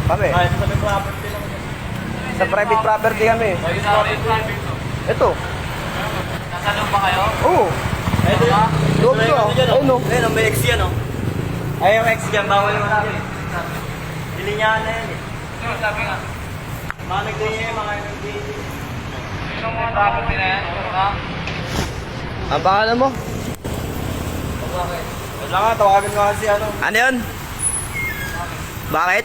Kami. Ay, sa may property lang. Sa private property kami. Ito. Nasa loob ba kayo? Oo. Ito yun. Loob ko. Ayun o. Ayun, may X yan, oh. Ay, yung X dyan, bawal yung natin. Ilinyahan na yan, eh. Sabi nga. Mga nag-DA, mga nag-DA. Yung mga property na yan, ha? Ang pangalan mo? Wala nga, tawagan ko kasi ano. Ano yun? Bakit?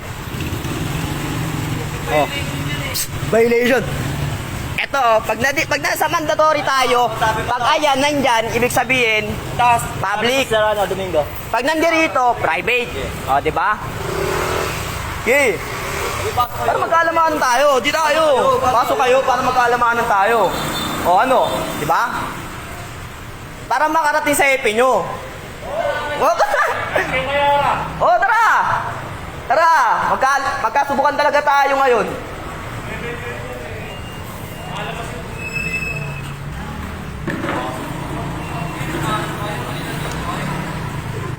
Oh. Violation. Ito, pag nasa mandatory tayo, pag ayan, nandyan, ibig sabihin, Tapos, public. Sir, ano, Domingo? Pag nandirito, private. O, di ba? Okay. Para magkaalamanan tayo. Di tayo. Pasok kayo para magkaalamanan tayo. O ano? Di ba? Para makarating sa EP nyo. O, tara! O, tara! Tara! Magkasubukan talaga tayo ngayon.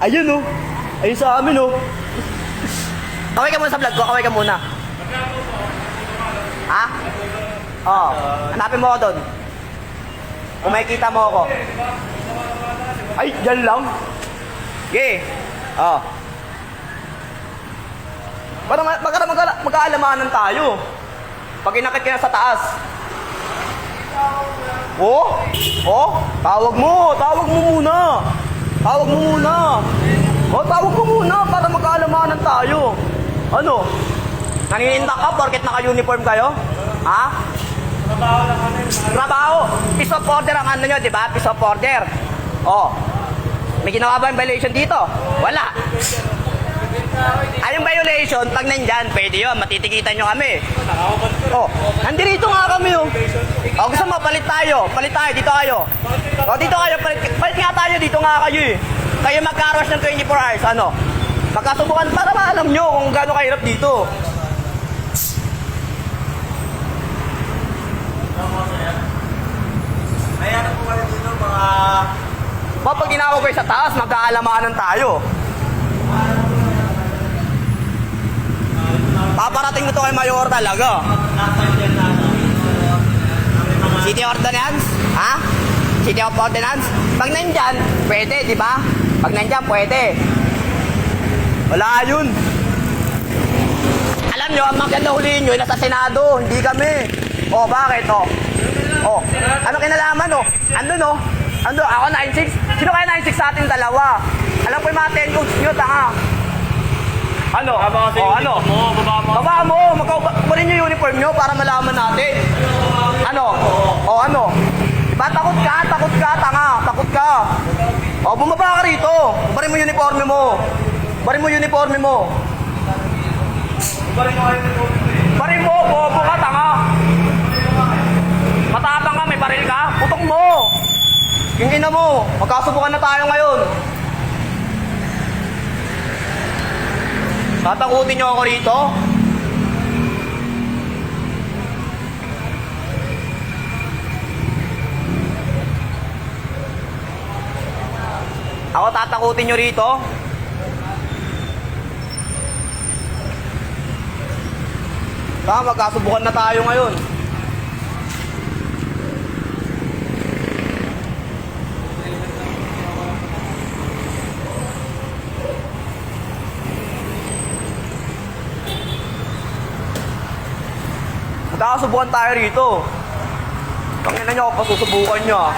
Ayun o. Ayun sa amin o. Kaway ka muna sa vlog ko. Kaway ka muna. Ha? Oo. Hanapin mo ako doon. Kung makikita mo ako. Ay, dyan lang. Okay. Oo. Para magkaalamanan tayo. Pag inakit ka na sa taas. Oh? Oh? Tawag mo muna. Tawag mo muna. Oh, tawag mo muna para magkaalamanan tayo. Ano? Naninindak ka porket naka-uniform kayo? Ha? Trabaho lang ano yun. Trabaho. Piece of order ang ano nyo, di ba? Piece of order. Oh. May ginawa ba yung violation dito? Wala. Ay, yung violation, pag nandyan, pwede yun. Matitikitan nyo kami. Oh, nandirito nga kami, oh. Oh, gusto mo, palit tayo. Palit tayo, dito kayo. Oh, dito kayo, palit nga tayo, dito nga kayo, eh. Kayo magka-rush ng 24 hours, ano? Magkasubukan para maalam nyo kung gaano kahirap dito. May ano po kayo dito, mga... Pag ginawag kayo sa taas, magkaalamanan tayo. Paparating mo to kay Mayor talaga. nasa dyan na ano. City Ordinance? Ha? City of Ordinance? Pag nandyan, pwede, di ba? Pag nandyan, pwede. Wala yun. Alam nyo, ang maganda huliin nyo, nasa Senado, hindi kami. O, bakit? O, ano kinalaman, o? Andun, o. Andun, ako 9-6. Sino kaya 9-6 sa ating dalawa? Alam ko yung mga 10 codes nyo, tanga. Ano? O, ano? Baba mo, magkaubarin nyo yung uniform nyo para malaman natin. Ano? O, ano? Diba, takot ka, tanga. Takot ka. O, bumaba ka rito. Barin mo yung uniforme mo. Barin mo yung uniforme mo. Barin mo, bobo ka, tanga. Matapang ka, may baril ka. Putok mo. Kingin na mo. Magkasubukan na tayo ngayon. Tatakutin nyo ako rito? Ako tatakutin nyo rito? Tama, magkasubukan na tayo ngayon. Magkakasubukan tayo rito. Pangina nyo ako, pasusubukan nyo, ah.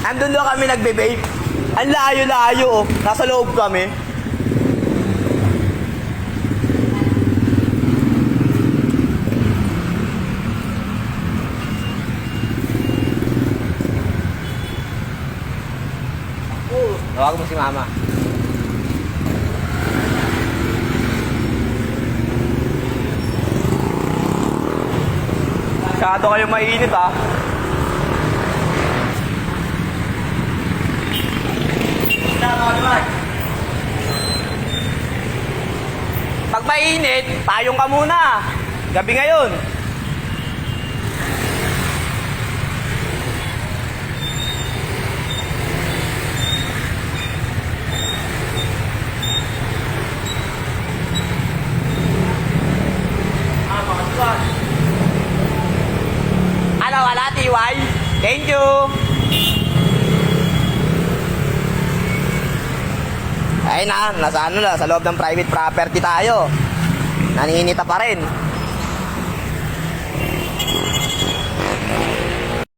Andun doon kami nagbe-vape. Ang layo-layo, oh. Nasa loob kami. Tawag mo si Mama. Masyado kayo mainit, ah. Pag mainit, payong ka muna. Gabi ngayon. wala, TY. Thank you. Ayun na, nasa ano na, sa loob ng private property tayo. Naninita pa rin.